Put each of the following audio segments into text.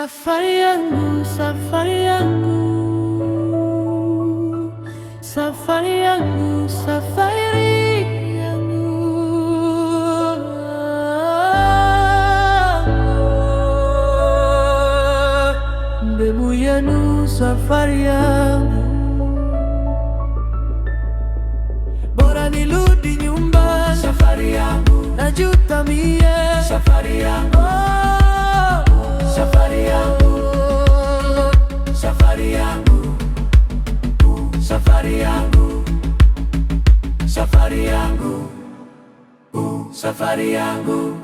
Safari yangu, safari yangu, safari yangu, safari yangu, mbegu yenu, safari yangu, bora nirudi nyumbani, safari yangu, najuta mie, safari yangu, safari yangu, safari yangu, safari yangu, safari yangu, safari yangu.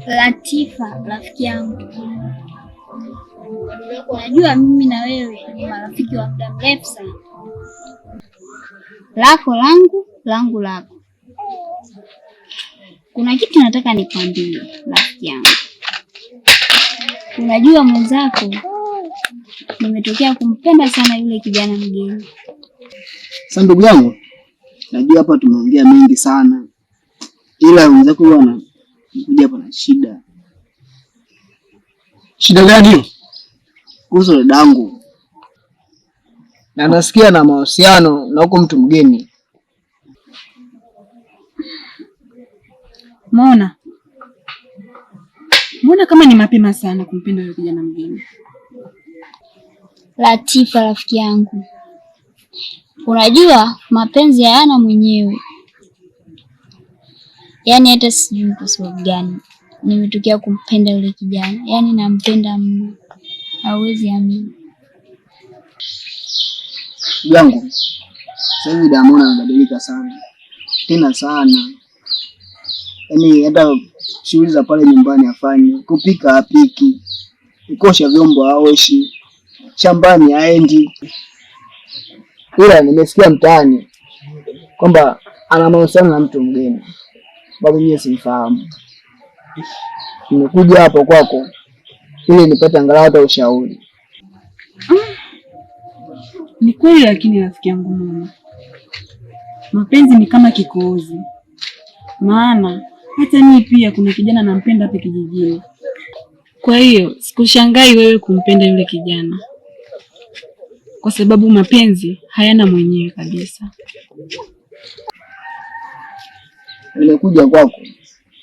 Latifa, rafiki yangu, najua mimi na wewe ni marafiki wa muda mrefu sana. Lako langu, langu lako. Kuna kitu nataka nikwambie rafiki yangu. Unajua mwenzako, nimetokea kumpenda sana yule kijana mgeni. Sasa ndugu yangu, najua hapa tumeongea mengi sana, ila mwenzako bwana kuja hapa na shida. Shida gani hiyo? Kuhusu dadangu. Na nasikia na mahusiano na huko mtu mgeni. Mbona kama ni mapema sana kumpenda yule kijana mgeni? Latifa, rafiki yangu, unajua mapenzi hayana mwenyewe. Yaani hata sijui kwa sababu gani nimetokea kumpenda yule kijana. Yaani nampenda mno, hauwezi amini. Yangu sasa hivi Diamond amebadilika sana, tena sana. Yaani hata shughuli za pale nyumbani afanye, kupika hapiki, kukosha vyombo haoshi, shambani haendi. Ila nimesikia mtaani kwamba ana mahusiano na mtu mgeni, bado mimi simfahamu. Nimekuja hapo kwako ili nipate angalau hata ushauri. Ni kweli, lakini rafiki yangu mama, mapenzi ni kama kikohozi. Maana hata mimi pia kuna kijana nampenda hapa kijijini. Kwa hiyo sikushangai wewe kumpenda yule kijana, kwa sababu mapenzi hayana mwenyewe kabisa. Nimekuja kwako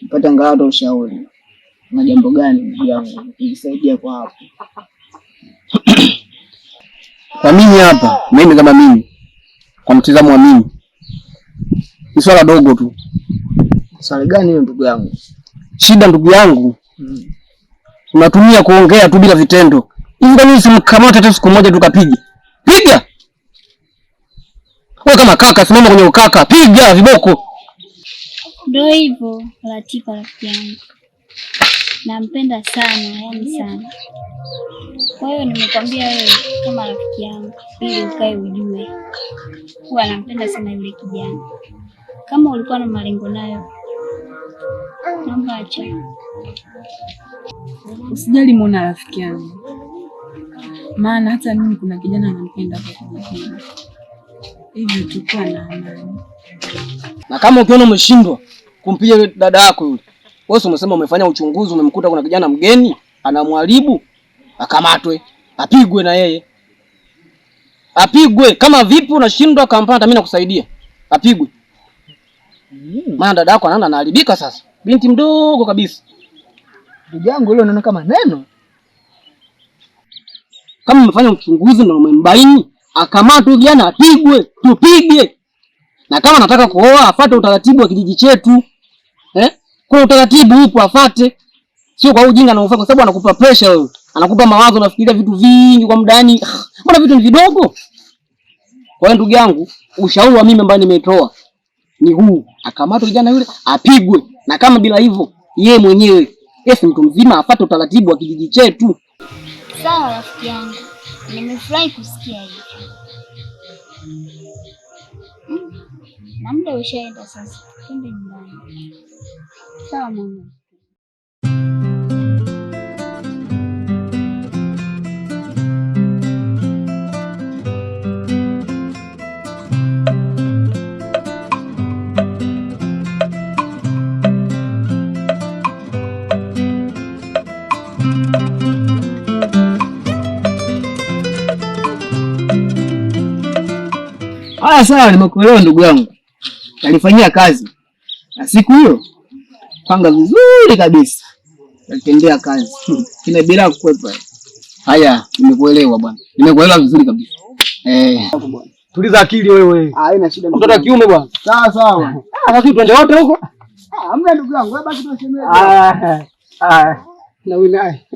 nipate angalau hata ushauri. Na jambo gani ndugu yangu nisaidia kwa hapo? Kwa mimi hapa, mimi kama mimi, kwa mtazamo wa mimi, ni swala dogo tu. Swala gani hiyo ndugu yangu? Shida ndugu yangu, unatumia kuongea tu bila vitendo. Hivi kama simkamata hata siku moja tukapiga. Piga! Wewe kama kaka, simama kwenye ukaka, piga viboko. Ndio hivyo Latifa, rafiki yangu, nampenda sana, yaani sana. Kwa hiyo nimekwambia wewe kama rafiki yangu ili ukae ujue huwa nampenda sana yule kijana. Kama ulikuwa na malengo nayo, naomba acha. Usijali muona rafiki yangu, maana hata mimi kuna kijana anampenda kwa kijana. Hivyo tukua na amani. Na kama ukiona umeshindwa kumpiga yule dada yako yule, wewe umesema umefanya uchunguzi, umemkuta kuna kijana mgeni anamharibu, akamatwe, apigwe na yeye. Apigwe. Kama vipi unashindwa kampata, mimi nakusaidia. Apigwe. Maana dada yako anaenda anaharibika sasa. Binti mdogo kabisa. Ndugu yangu yule unaona kama neno. Kama umefanya uchunguzi na umembaini, akamatwe kijana, apigwe, tupige. Na kama anataka kuoa, afuate utaratibu wa kijiji chetu. Kwa utaratibu upo afuate. Sio kwa ujinga na ufanye, kwa sababu anakupa pressure wewe. Anakupa mawazo, unafikiria vitu vingi kwa mdani. Mbona vitu ni vidogo? Kwa hiyo ndugu yangu, ushauri wa mimi ambao nimetoa ni huu: akamatwe kijana yule, apigwe. Na kama bila hivyo, yeye mwenyewe si mtu mzima, afuate utaratibu wa kijiji chetu. Sawa rafiki yangu, nimefurahi kusikia hivyo. Na muda ushaenda sasa, twende nyumbani. Sawa mama. Haya sawa, nimekuelewa ndugu yangu. Alifanyia kazi. Na siku hiyo panga vizuri kabisa. Alitendea kazi. Kina bila kukwepa. Haya, nimekuelewa bwana. Nimekuelewa vizuri kabisa. Tuliza akili wewe. Haina shida. Mtoto wa kiume bwana. Sawa sawa. Sasa twende wote huko. Hamna ndugu yangu, wewe basi tusemee. Na wewe naye.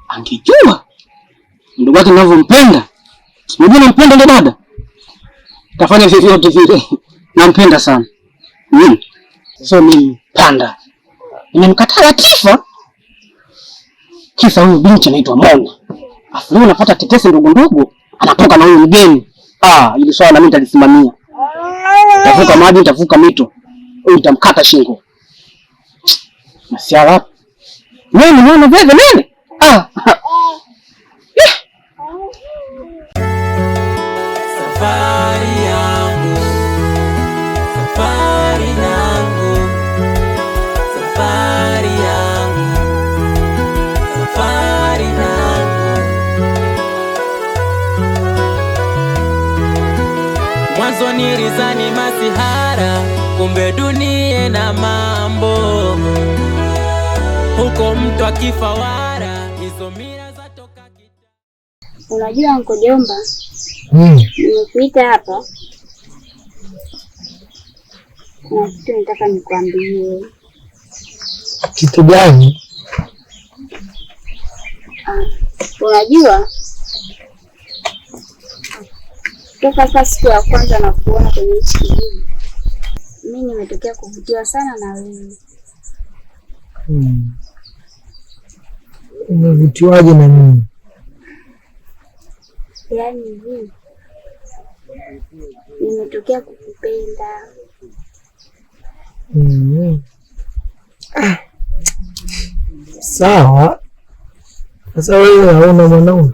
Angejua ndugu yake ninavyompenda. Unajua nampenda ndo dada. Tafanya vyovyote vile. Nampenda sana. So mimi panda. Nimemkataa Latifa. Kisa huyu binti anaitwa Mona. Afu leo napata tetesi ndogo ndogo anatoka na huyu mgeni. Ili swala mimi nitalisimamia. Nitavuka maji, nitavuka mito. Huyu nitamkata shingo. Masiala. Nini mwana bebe nini? Safari yangu, safari yangu, safari yangu, safari yangu. Mwanzo nilizani masihara, kumbe dunia na mambo. Huko mtu akifawara, hizo mila za toka kita. Unajua Anko Jomba, nimekuita hapa na kitu nataka nikwambie. Kitu gani? Unajua toka siku ya kwanza na kuona kwenye hichi kijiji, mimi nimetokea kuvutiwa sana na wewe. Umevutiwaje na nini? Yaani hivi nimetokea kukupenda. Sawa. Sasa wewe hauna mwanaume?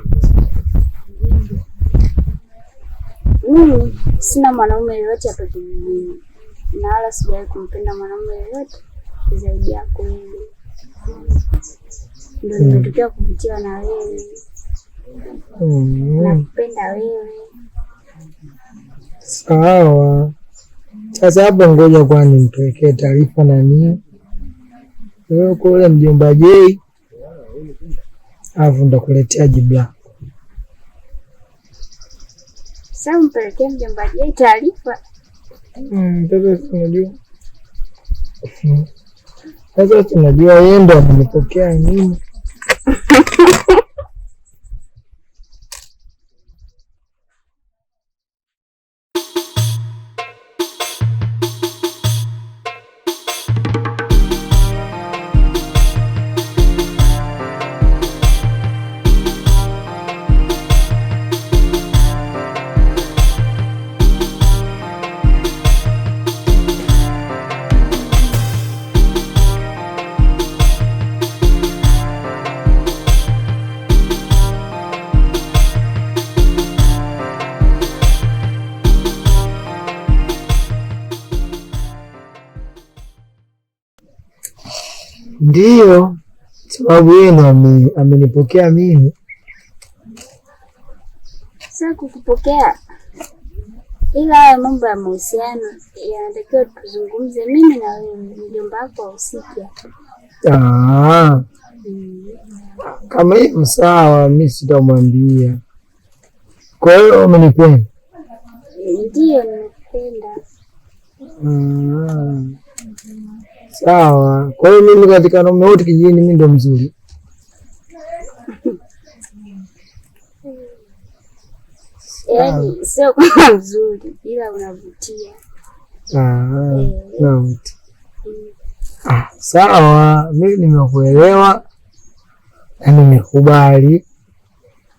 Mimi sina mwanaume yoyote hapa kijijini, na wala sijawahi kumpenda mwanaume yoyote zaidi yako wewe. Ndio nimetokea kuvutiwa na wewe. Nakupenda wewe. Sawa. Sasa hapo ngoja kwani nipelekee taarifa nani? Wewe kule mjomba Jay. Alafu ndakuletea jibu lako. Sasa mpelekee mjomba Jay taarifa. Sasa unajua. Sasa tunajua yeye ndo amenipokea nini? Ndiyo, sababu yeye ndo amenipokea mimi. Sasa kukupokea, ila haya mambo ya mahusiano yanatakiwa tuzungumze mimi na wewe, mjomba wako ahusike. Kama hivyo sawa, mimi sitamwambia. Kwa hiyo umenipenda? Ndiyo, nimependa. Sawa. Kwa hiyo mimi katika wanaume wote kijijini mimi ndo mzuri. Yaani sio kama mzuri ila unavutia. Navutia. Sawa, mimi nimekuelewa na nimekubali.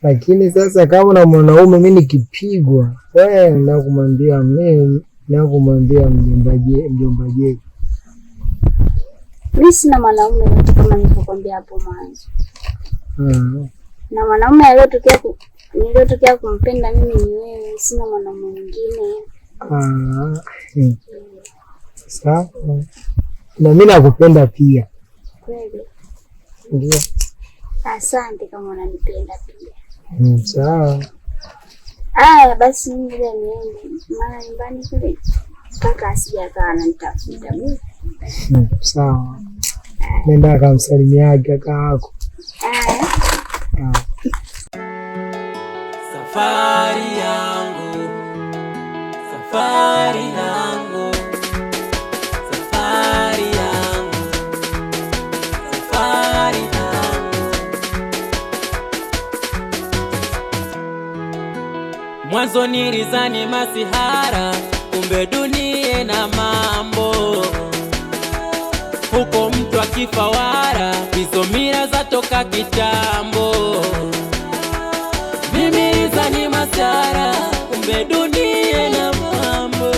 Lakini sasa kama na mwanaume mimi nikipigwa, wewe nakumwambia mimi, nakumwambia mjomba Je. Mimi sina mwanaume yote kama nilivyokuambia hapo mwanzo. Na mwanaume niliyotokea kumpenda mimi ni wewe, sina mwanaume mwingine. Sawa. Na mimi nakupenda pia. Kweli? Ndio. Asante kama unanipenda pia. Sawa. Aya, basi ngoja niende. Maana nyumbani kule kaka asijakaa ananitafuta mimi. Sawa. Nenda akamsalimia kaka yako. Safari yangu, safari yangu, safari yangu, safari yangu. Mwanzo nilizani masihara, kumbe dunia na mambo. Huko mtu akifawara, hizo mila zatoka kitambo. Mimi nilizani masihara, kumbe dunia na mambo.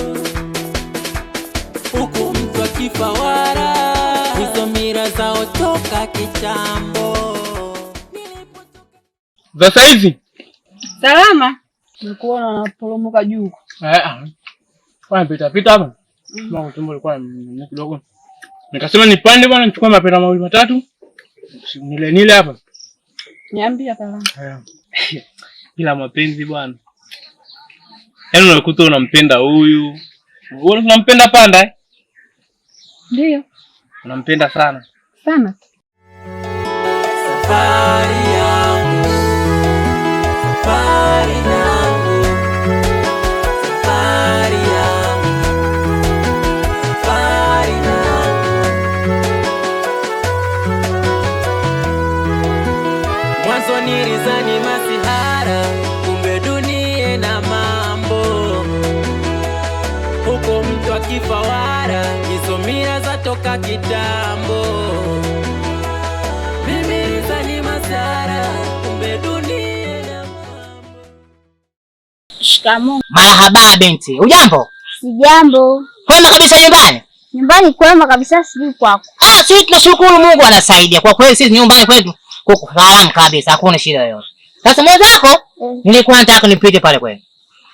Huko mtu akifawara, hizo mila zatoka kitambo. Sasa hivi salama. Nikuona unaporomoka juu. Kwa pita hapa. Mama tumbo lilikuwa kidogo. Nikasema nipande bwana nichukue mapera mawili matatu. Nile hapa. Niambie salama. Ila mapenzi bwana. Yaani unakuta unampenda huyu. Wewe unampenda panda Ndio. Unampenda sana. Sana. Safari yangu, safari yangu, safari yangu, safari yangu. Mwanzo nilizani masihara, kumbe dunia na mambo. Huko mtu akifawara, hizo mila zatoka kitambo. Shikamoo. Marahaba binti. Hujambo? Sijambo. Kwema kabisa nyumbani? Nyumbani kwema kabisa, sijui kwako. Sisi tunashukuru Mungu anasaidia. Kwa kweli sisi nyumbani kwetu kuko salama kabisa, hakuna shida yoyote. Sasa mwenzako nilikuwa nataka nipite pale kwenu.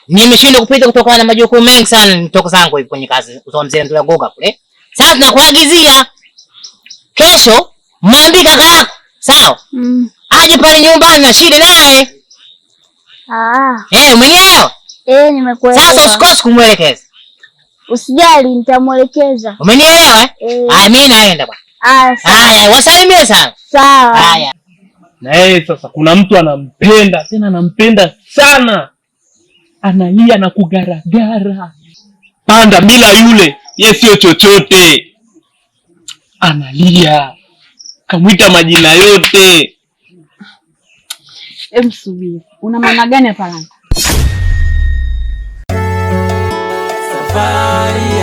Nimeshindwa kupita kutokana na majukumu mengi sana, nitoka zangu hivi kwenye kazi. Kwa mzee ndio Goga kule. Sasa tunakuagizia kesho mwambie kaka yako, sawa? Aje pale nyumbani na shida naye. Umenielewa? Nimekuelewa. Sasa usikose kumuelekeza. Usijali, nitamuelekeza. Umenielewa? Mimi naenda bwana. Haya, wasalimie sana. Sawa. Haya. Na sasa kuna mtu anampenda, tena anampenda sana. Analia na kugaragara. Panda bila yule, yeye sio chochote. Analia. Kamuita majina yote. Subiri. Una maana gani hapa? Safari